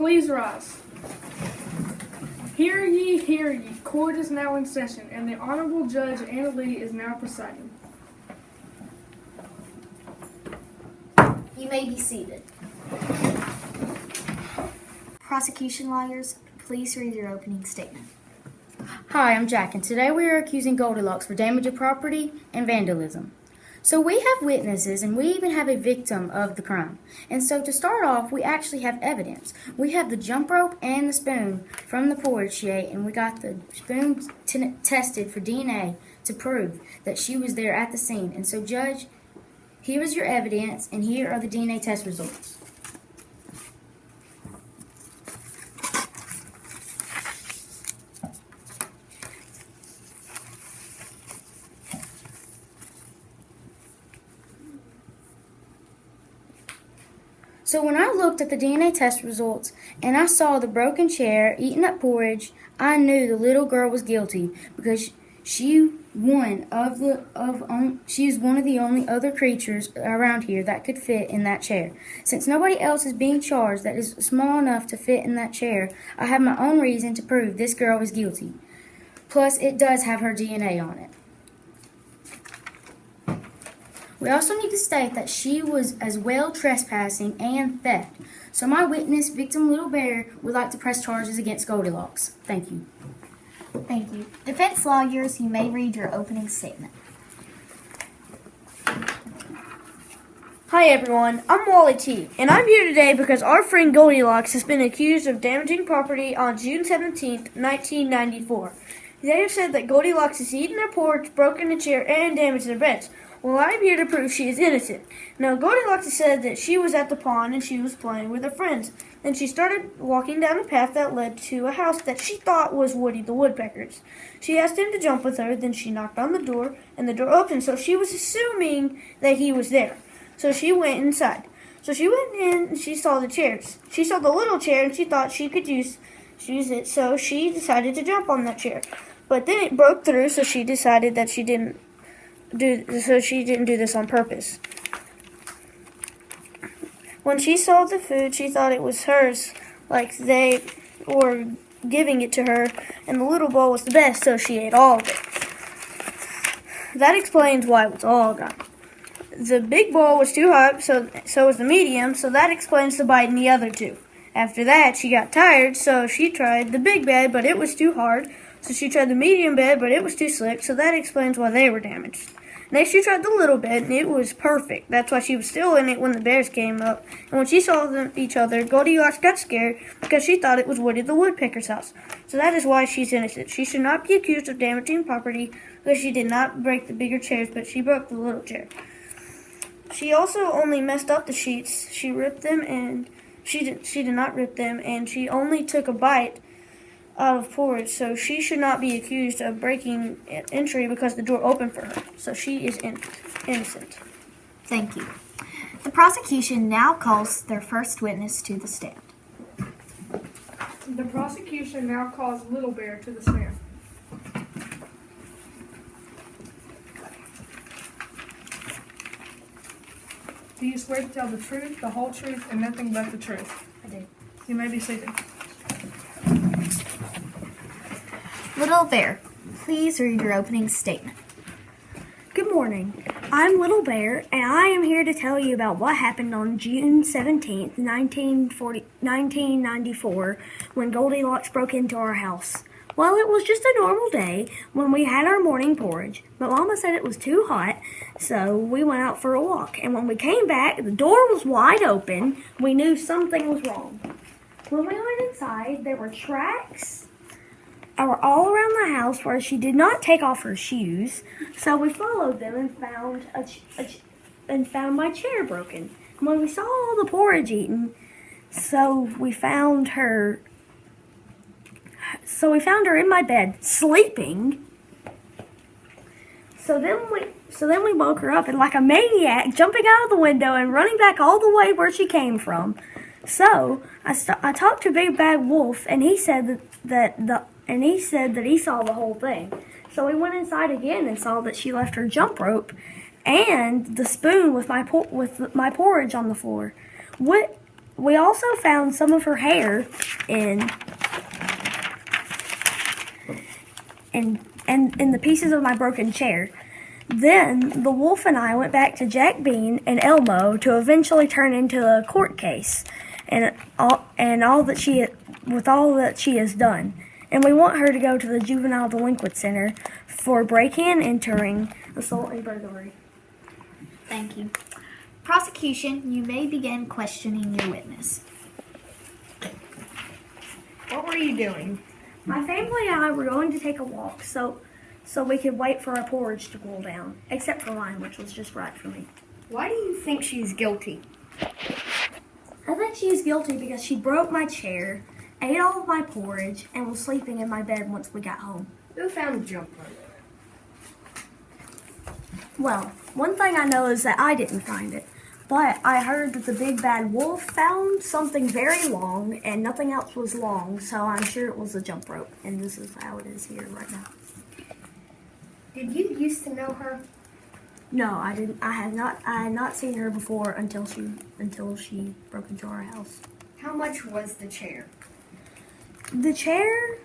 Please rise. Hear ye, hear ye. Court is now in session, and the Honorable Judge Anna Lee is now presiding. You may be seated. Prosecution lawyers, please read your opening statement. Hi, I'm Jack, and today we are accusing Goldilocks for damage of property and vandalism. So we have witnesses, and we even have a victim of the crime. And so to start off, we actually have evidence. We have the jump rope and the spoon from the porridge she ate, and we got the spoon tested for DNA to prove that she was there at the scene. And so, Judge, here is your evidence, and here are the DNA test results. So when I looked at the DNA test results and I saw the broken chair, eating up porridge, I knew the little girl was guilty because she is one of the only other creatures around here that could fit in that chair. Since nobody else is being charged that is small enough to fit in that chair, I have my own reason to prove this girl is guilty. Plus, it does have her DNA on it. We also need to state that she was as well trespassing and theft. So my witness, victim Little Bear, would like to press charges against Goldilocks. Thank you. Thank you. Defense lawyers, you may read your opening statement. Hi everyone, I'm Wally T, and I'm here today because our friend Goldilocks has been accused of damaging property on June 17th, 1994. They have said that Goldilocks has eaten their porridge, broken a chair, and damaged their beds. Well, I'm here to prove she is innocent. Now, Goldilocks has said that she was at the pond and she was playing with her friends. Then she started walking down a path that led to a house that she thought was Woody the Woodpecker's. She asked him to jump with her, then she knocked on the door, and the door opened, so she was assuming that he was there. So she went inside. So she went in and she saw the chairs. She saw the little chair and she thought she could use it, so she decided to jump on that chair. But then it broke through, so she decided that she didn't do this on purpose. When she saw the food, she thought it was hers, like they were giving it to her, and the little bowl was the best, so she ate all of it. That explains why it was all gone. The big bowl was too hot, so was the medium, so that explains the bite in the other two. After that, she got tired, so she tried the big bed, but it was too hard. So she tried the medium bed, but it was too slick, so that explains why they were damaged. Next, she tried the little bed, and it was perfect. That's why she was still in it when the bears came up. And when she saw each other, Goldilocks got scared because she thought it was Woody the Woodpecker's house. So that is why she's innocent. She should not be accused of damaging property because she did not break the bigger chairs, but she broke the little chair. She also only messed up the sheets. She ripped them, and she did not rip them, and she only took a bite out of porridge, so she should not be accused of breaking entry because the door opened for her. So she is innocent. Thank you. The prosecution now calls their first witness to the stand. The prosecution now calls Little Bear to the stand. Do you swear to tell the truth, the whole truth, and nothing but the truth? I do. You may be seated. Little Bear, please read your opening statement. Good morning. I'm Little Bear, and I am here to tell you about what happened on June 17th, 1994, when Goldilocks broke into our house. Well, it was just a normal day when we had our morning porridge, but Mama said it was too hot, so we went out for a walk. And when we came back, the door was wide open. We knew something was wrong. When we went inside, there were tracks all around the house where she did not take off her shoes, so we followed them and found my chair broken. And when we saw all the porridge eaten, we found her in my bed sleeping. So then we woke her up, and like a maniac, jumping out of the window and running back all the way where she came from. So I talked to Big Bad Wolf, and he said that he saw the whole thing. So we went inside again and saw that she left her jump rope and the spoon with my porridge on the floor. we also found some of her hair in the pieces of my broken chair. Then the wolf and I went back to Jack Bean and Elmo to eventually turn into a court case, all that she has done. And we want her to go to the Juvenile Delinquent Center for breaking and entering, assault, and burglary. Thank you. Prosecution, you may begin questioning your witness. What were you doing? My family and I were going to take a walk so we could wait for our porridge to cool down, except for mine, which was just right for me. Why do you think she's guilty? I think she is guilty because she broke my chair, ate all of my porridge, and was sleeping in my bed once we got home. Who found the jump rope? Well, one thing I know is that I didn't find it, but I heard that the big bad wolf found something very long and nothing else was long, so I'm sure it was a jump rope, and this is how it is here right now. Did you used to know her? No, I didn't. I had not seen her before until she broke into our house. How much was the chair? The chair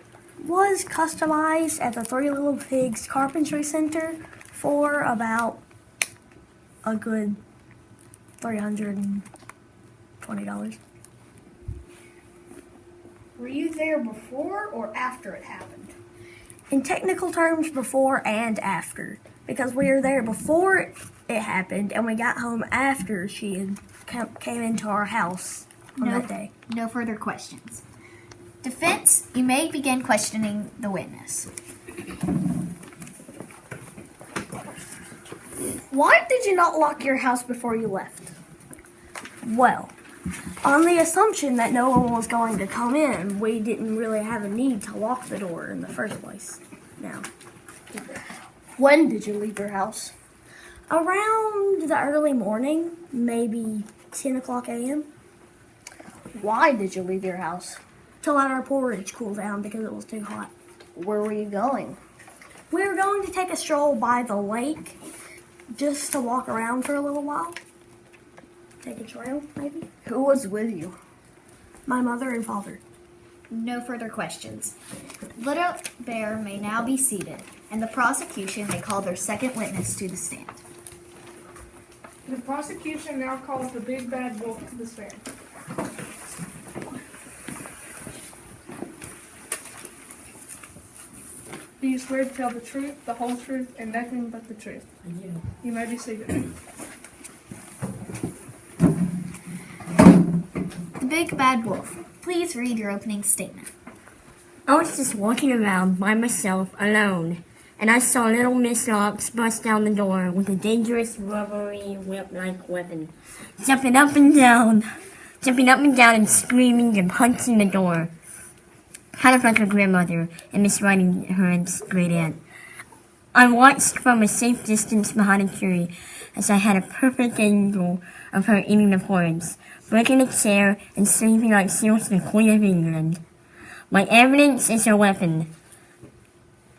was customized at the Three Little Pigs Carpentry Center for about a good $320. Were you there before or after it happened? In technical terms, before and after, because we were there before it happened, and we got home after she had came into our house on that day. No further questions. Defense, you may begin questioning the witness. Why did you not lock your house before you left? Well, on the assumption that no one was going to come in, we didn't really have a need to lock the door in the first place. Now, When did you leave your house? around the early morning, maybe 10 o'clock a.m., Why did you leave your house? to let our porridge cool down because it was too hot. Where were you going? We were going to take a stroll by the lake just to walk around for a little while. Take a trail, maybe. Who was with you? My mother and father. No further questions. Little Bear may now be seated, and the prosecution may call their second witness to the stand. The prosecution now calls the big bad wolf to the stand. Do you swear to tell the truth, the whole truth, and nothing but the truth? I do. You may be seated. The big bad wolf, please read your opening statement. I was just walking around by myself alone, and I saw little Miss Locks bust down the door with a dangerous rubbery whip-like weapon, jumping up and down and screaming and punching the door. Kind of like her grandmother and Miss Riding Hood's great aunt. I watched from a safe distance behind a tree as I had a perfect angle of her eating the porridge, breaking a chair and sleeping like she was the Queen of England. My evidence is her weapon,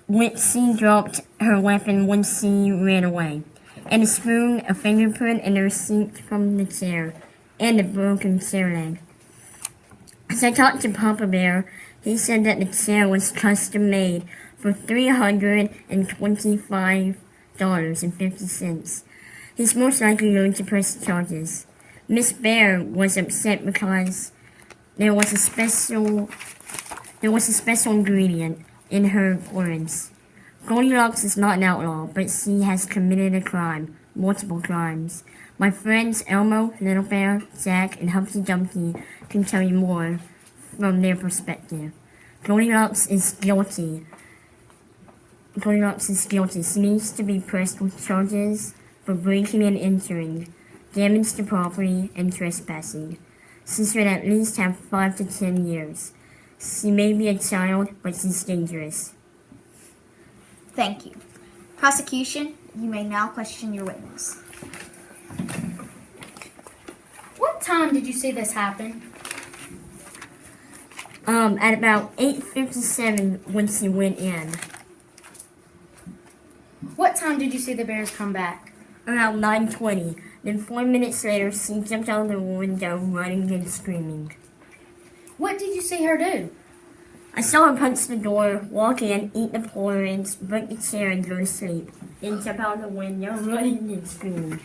which she dropped her weapon when she ran away, and a spoon, a fingerprint, and a receipt from the chair, and a broken chair leg. As I talked to Papa Bear, he said that the chair was custom made for $325.50. He's most likely going to press charges. Miss Bear was upset because there was a special ingredient in her porridge. Goldilocks is not an outlaw, but she has committed a crime, multiple crimes. My friends Elmo, Little Bear, Jack, and Humpty Dumpty can tell you more from their perspective. Goldilocks is guilty. She needs to be pressed with charges for breaking and entering, damage to property, and trespassing. She should at least have 5 to 10 years. She may be a child, but she's dangerous. Thank you. Prosecution, you may now question your witness. What time did you see this happen? At about 8:57 when she went in. What time did you see the bears come back? around 9:20. Then 4 minutes later, she jumped out of the window, running and screaming. What did you see her do? I saw her punch the door, walk in, eat the porridge, break the chair, and go to sleep. Then jump out of the window, running and screaming.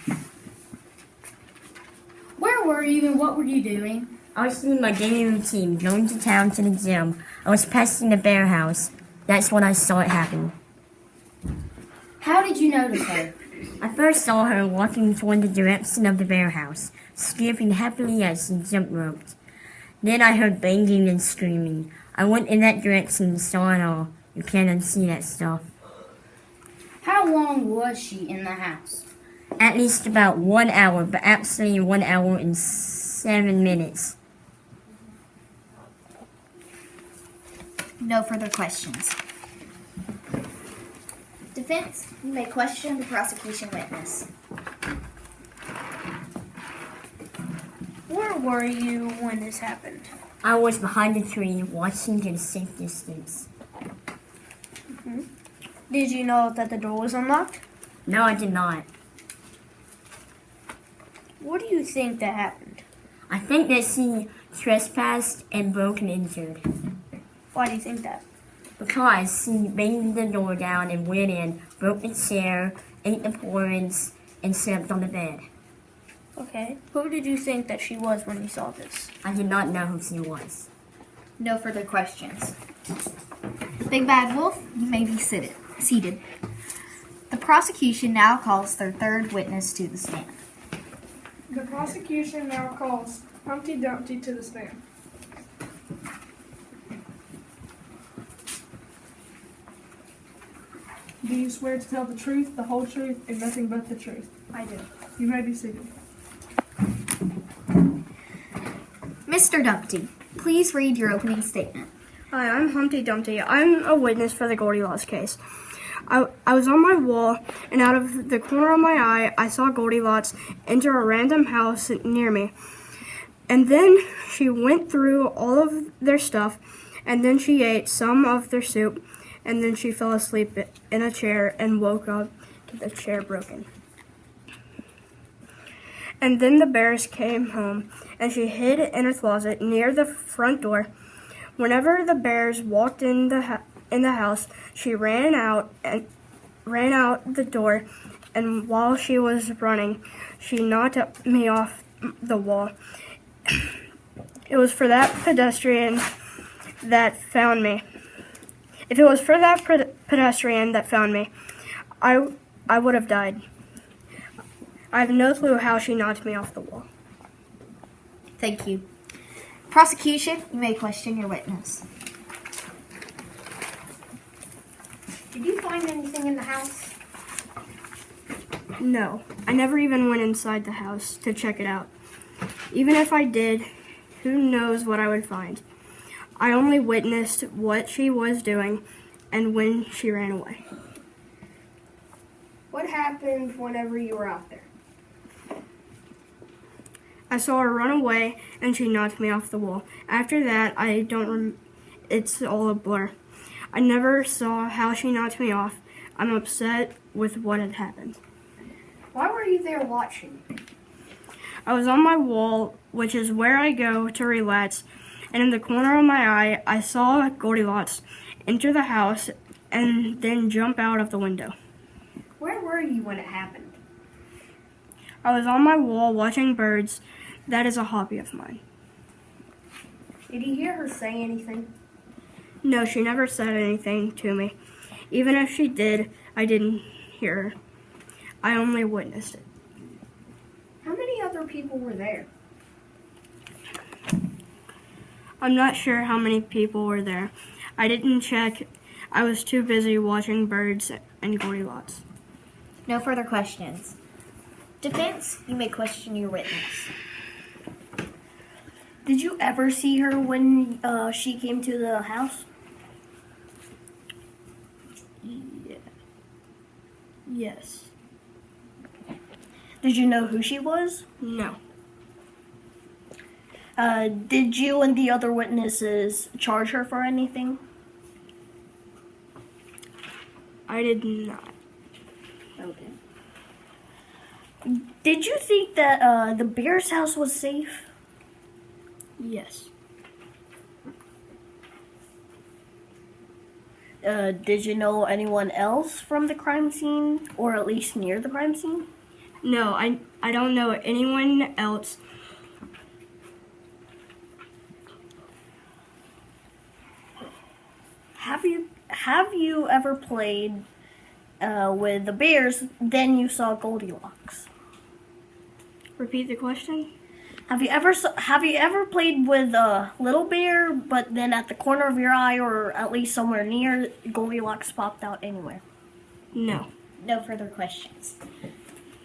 Where were you and what were you doing? I was doing my daily routine, going to town to the gym. I was passing the bear house. That's when I saw it happen. How did you notice her? I first saw her walking toward the direction of the bear house, screaming happily as she jump roped. Then I heard banging and screaming. I went in that direction and saw it all. You can't unsee that stuff. How long was she in the house? At least about 1 hour, but actually 1 hour and 7 minutes. No further questions. Defense, you may question the prosecution witness. Where were you when this happened? I was behind a tree, watching at a safe distance. Did you know that the door was unlocked? No, I did not. What do you think that happened? I think that she trespassed and broke and injured. Why do you think that? Because she banged the door down and went in, broke the chair, ate the porridge, and slept on the bed. Okay. Who did you think that she was when you saw this? I did not know who she was. No further questions. Big Bad Wolf, you may be seated. The prosecution now calls their third witness to the stand. The prosecution now calls Humpty Dumpty to the stand. Do you swear to tell the truth, the whole truth, and nothing but the truth? I do. You may be seated. Mr. Dumpty, please read your opening statement. Hi, I'm Humpty Dumpty. I'm a witness for the Goldilocks case. I was on my wall, and out of the corner of my eye, I saw Goldilocks enter a random house near me. And then she went through all of their stuff, and then she ate some of their soup, and then she fell asleep in a chair and woke up to the chair broken. And then the bears came home, and she hid in her closet near the front door. Whenever the bears walked in the house, she ran out the door, and while she was running, she knocked me off the wall. It was for that pedestrian that found me. If it was for that pedestrian that found me, I would have died. I have no clue how she knocked me off the wall. Thank you. Prosecution, you may question your witness. Did you find anything in the house? No, I never even went inside the house to check it out. Even if I did, who knows what I would find. I only witnessed what she was doing and when she ran away. What happened whenever you were out there? I saw her run away and she knocked me off the wall. After that, it's all a blur. I never saw how she knocked me off. I'm upset with what had happened. Why were you there watching? I was on my wall, which is where I go to relax, and in the corner of my eye, I saw Goldilocks enter the house and then jump out of the window. Where were you when it happened? I was on my wall watching birds. That is a hobby of mine. Did you hear her say anything? No, she never said anything to me. Even if she did, I didn't hear her. I only witnessed it. How many other people were there? I'm not sure how many people were there. I didn't check. I was too busy watching birds and Goldilocks. No further questions. Defense, you may question your witness. Did you ever see her when she came to the house? Yeah. Yes. Did you know who she was? No. Did you and the other witnesses charge her for anything? I did not. Okay. Did you think that the bear's house was safe? Yes. Did you know anyone else from the crime scene, or at least near the crime scene? No, I don't know anyone else. Have you ever played with the bears? Then you saw Goldilocks. Repeat the question. Have you ever played with a little bear, but then at the corner of your eye, or at least somewhere near, Goldilocks popped out anywhere? No. No further questions.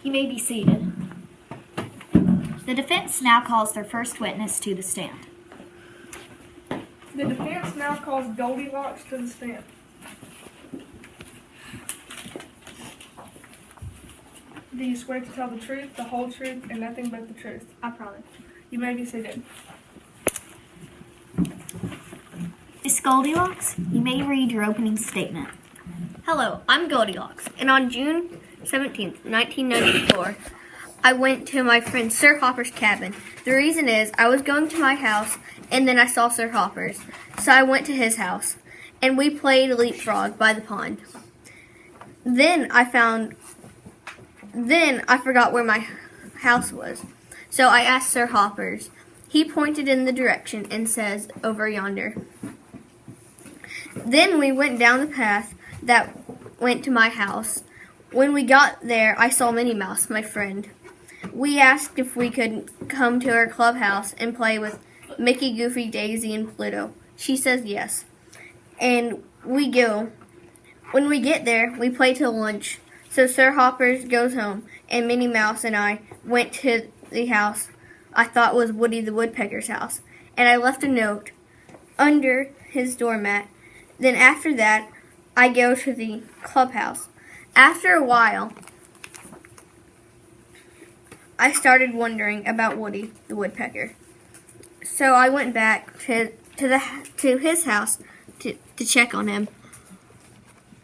You may be seated. The defense now calls their first witness to the stand. The defense now calls Goldilocks to the stand. Do you swear to tell the truth, the whole truth, and nothing but the truth? I promise. You may be seated. Miss Goldilocks, you may read your opening statement. Hello, I'm Goldilocks, and on June 17th, 1994, I went to my friend Sir Hopper's cabin. The reason is I was going to my house, and then I saw Sir Hopper's, so I went to his house, and we played leapfrog by the pond. Then I forgot where my house was, so I asked Sir Hopper's. He pointed in the direction and says, over yonder. Then we went down the path that went to my house. When we got there, I saw Minnie Mouse, my friend. We asked if we could come to her clubhouse and play with Mickey, Goofy, Daisy, and Pluto. She says yes. And we go. When we get there, we play till lunch. So Sir Hopper goes home, and Minnie Mouse and I went to the house I thought was Woody the Woodpecker's house. And I left a note under his doormat. Then after that, I go to the clubhouse. After a while, I started wondering about Woody the Woodpecker. So I went back to his house to check on him.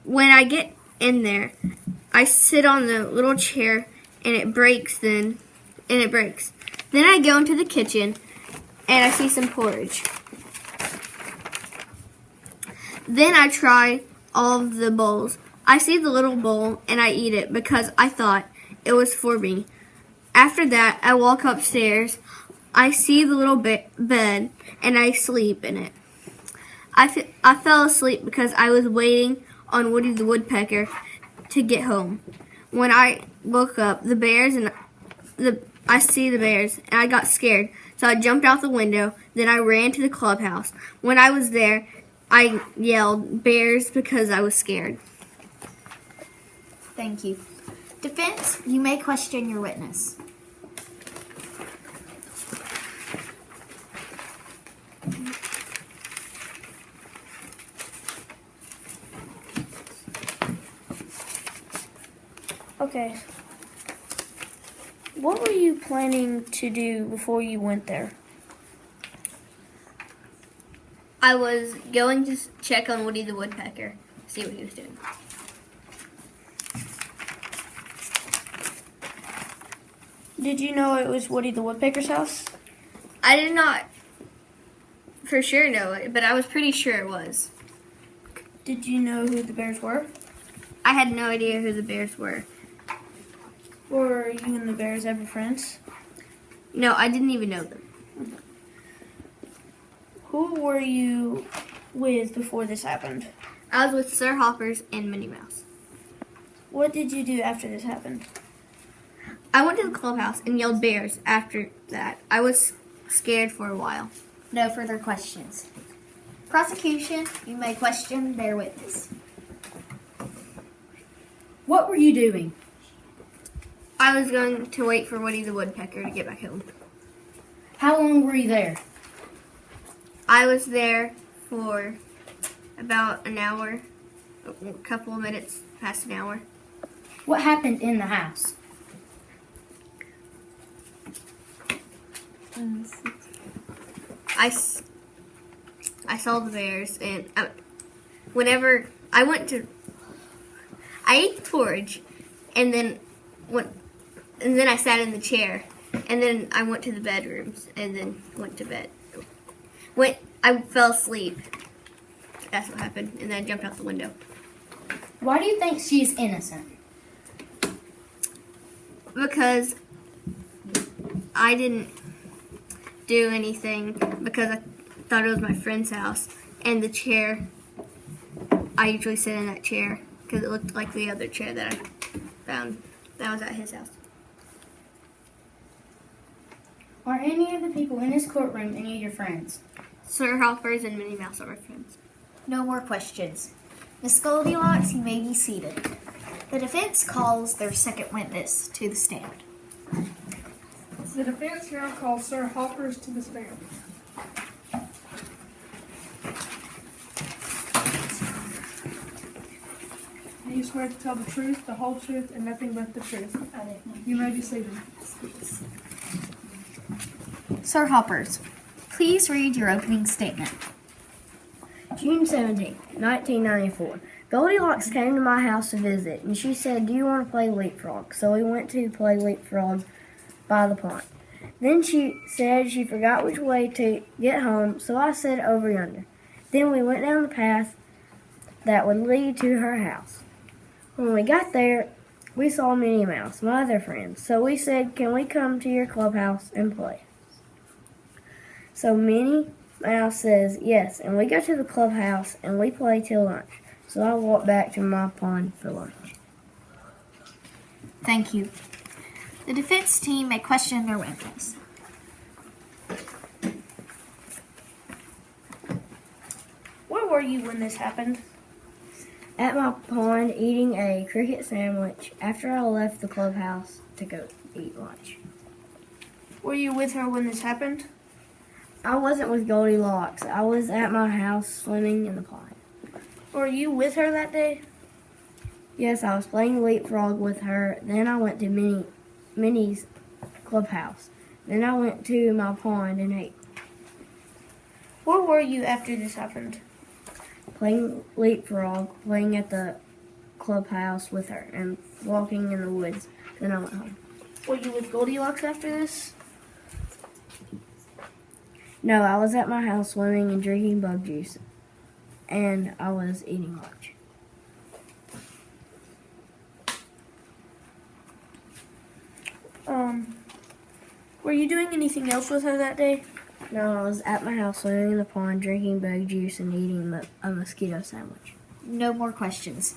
When I get in there, I sit on the little chair and it breaks. Then I go into the kitchen and I see some porridge. Then I try all of the bowls. I see the little bowl and I eat it because I thought it was for me. After that, I walk upstairs. I see the little bed and I sleep in it. I fell asleep because I was waiting on Woody the Woodpecker to get home. When I woke up, I see the bears and I got scared. So I jumped out the window. Then I ran to the clubhouse. When I was there, I yelled bears because I was scared. Thank you. Defense, you may question your witness. Okay. What were you planning to do before you went there? I was going to check on Woody the Woodpecker, see what he was doing. Did you know it was Woody the Woodpecker's house? I did not for sure know it, but I was pretty sure it was. Did you know who the bears were? I had no idea who the bears were. Were you and the bears ever friends? No, I didn't even know them. Who were you with before this happened? I was with Sir Hoppers and Minnie Mouse. What did you do after this happened? I went to the clubhouse and yelled bears after that. I was scared for a while. No further questions. Prosecution, you may question their witness. What were you doing? I was going to wait for Woody the Woodpecker to get back home. How long were you there? I was there for about an hour, a couple of minutes past an hour. What happened in the house? I saw the bears, and whenever I ate the porridge, and then and then I sat in the chair, and then I went to the bedrooms, and then went to bed. I fell asleep. That's what happened, and then I jumped out the window. Why do you think she's innocent? Because I didn't do anything, because I thought it was my friend's house, and the chair, I usually sit in that chair because it looked like the other chair that I found that was at his house. Are any of the people in this courtroom any of your friends? Sir Hoppers and Minnie Mouse are my friends. No more questions. Miss Goldilocks, you may be seated. The defense calls their second witness to the stand. The defense now calls Sir Hoppers to the stand. Do you swear to tell the truth, the whole truth, and nothing but the truth? I didn't. You may be seated. Sir Hoppers, please read your opening statement. June 17th, 1994. Goldilocks came to my house to visit, and she said, "Do you want to play leapfrog?" So we went to play leapfrog by the pond. Then she said she forgot which way to get home, so I said over yonder. Then we went down the path that would lead to her house. When we got there, we saw Minnie Mouse, my other friend. So we said, "Can we come to your clubhouse and play?" So Minnie Mouse says yes, and we go to the clubhouse and we play till lunch. So I walk back to my pond for lunch. Thank you. The defense team may question their witness. Where were you when this happened? At my pond eating a cricket sandwich after I left the clubhouse to go eat lunch. Were you with her when this happened? I wasn't with Goldilocks. I was at my house swimming in the pond. Were you with her that day? Yes, I was playing leapfrog with her. Then I went to Minnie's clubhouse. Then I went to my pond and ate. Where were you after this happened? Playing leapfrog, playing at the clubhouse with her, and walking in the woods. Then I went home. Were you with Goldilocks after this? No, I was at my house swimming and drinking bug juice. And I was eating lunch. Were you doing anything else with her that day? No, I was at my house swimming in the pond, drinking bug juice, and eating a mosquito sandwich. No more questions.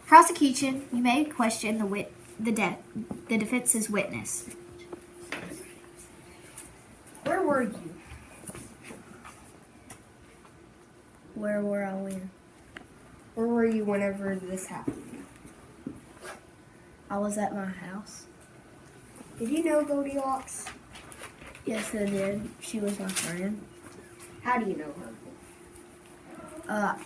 Prosecution, you may question the defense's witness. Where were you? Where were I when? Where were you whenever this happened? I was at my house. Did you know Goldilocks? Yes, I did. She was my friend. How do you know her?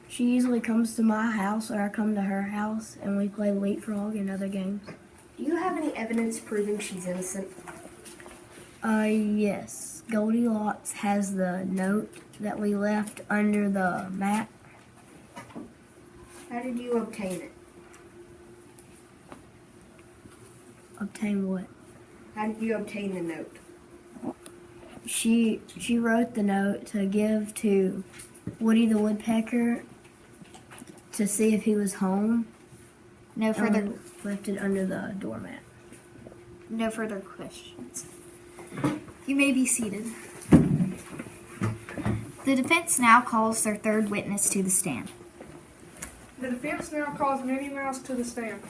She usually comes to my house or I come to her house and we play leapfrog and other games. Do you have any evidence proving she's innocent? Yes. Goldilocks has the note that we left under the mat. How did you obtain it? Obtain what? How did you obtain the note? She wrote the note to give to Woody the Woodpecker to see if he was home. No further Left it under the doormat. No further questions. You may be seated. The defense now calls their third witness to the stand. The defense now calls Minnie Mouse to the stand.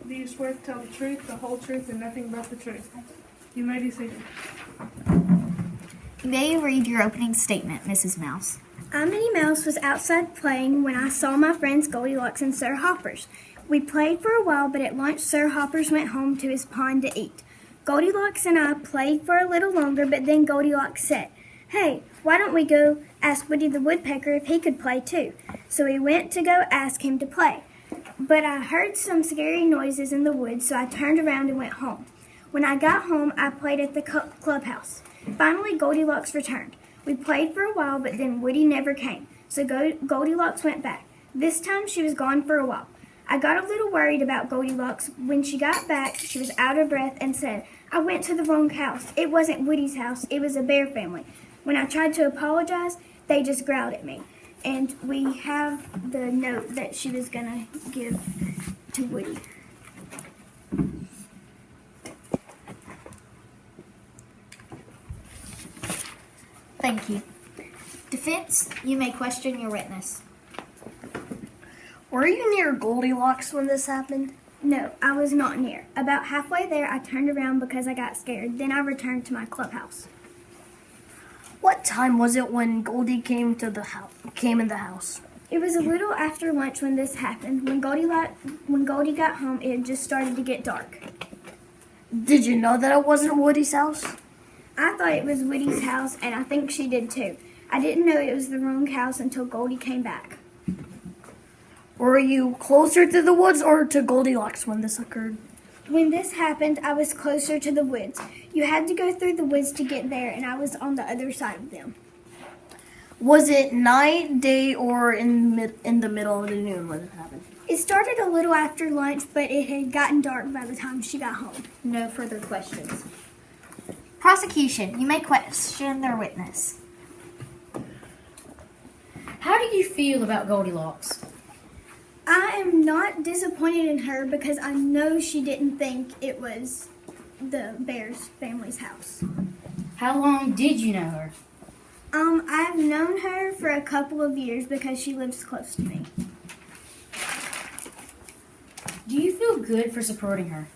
Do you swear to tell the truth, the whole truth, and nothing but the truth? You may be seated. You may read your opening statement, Mrs. Mouse. Minnie Mouse was outside playing when I saw my friends Goldilocks and Sir Hoppers. We played for a while, but at lunch Sir Hoppers went home to his pond to eat. Goldilocks and I played for a little longer, but then Goldilocks said, "Hey, why don't we go ask Woody the Woodpecker if he could play too?" So we went to go ask him to play. But I heard some scary noises in the woods, so I turned around and went home. When I got home, I played at the clubhouse. Finally, Goldilocks returned. We played for a while, but then Woody never came, so Goldilocks went back. This time she was gone for a while. I got a little worried about Goldilocks. When she got back, she was out of breath and said, "I went to the wrong house. It wasn't Woody's house. It was a bear family." When I tried to apologize, they just growled at me. And we have the note that she was going to give to Woody. Thank you. Defense, you may question your witness. Were you near Goldilocks when this happened? No, I was not near. About halfway there, I turned around because I got scared. Then I returned to my clubhouse. What time was it when Goldie came in the house? It was a little after lunch when this happened. When Goldie got home, it had just started to get dark. Did you know that it wasn't Woody's house? I thought it was Woody's house, and I think she did too. I didn't know it was the wrong house until Goldie came back. Were you closer to the woods or to Goldilocks when this occurred? When this happened, I was closer to the woods. You had to go through the woods to get there, and I was on the other side of them. Was it night, day, or in the middle of the noon when it happened? It started a little after lunch, but it had gotten dark by the time she got home. No further questions. Prosecution, you may question their witness. How do you feel about Goldilocks? I am not disappointed in her because I know she didn't think it was the Bears family's house. How long did you know her? I've known her for a couple of years because she lives close to me. Do you feel good for supporting her?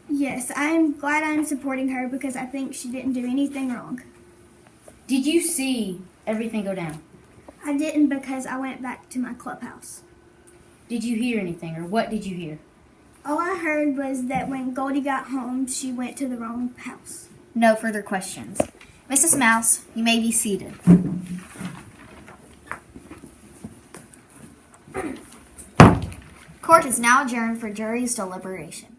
Yes, I'm glad I'm supporting her because I think she didn't do anything wrong. Did you see everything go down? I didn't because I went back to my clubhouse. Did you hear anything, or what did you hear? All I heard was that when Goldie got home, she went to the wrong house. No further questions. Mrs. Mouse, you may be seated. Court is now adjourned for jury's deliberation.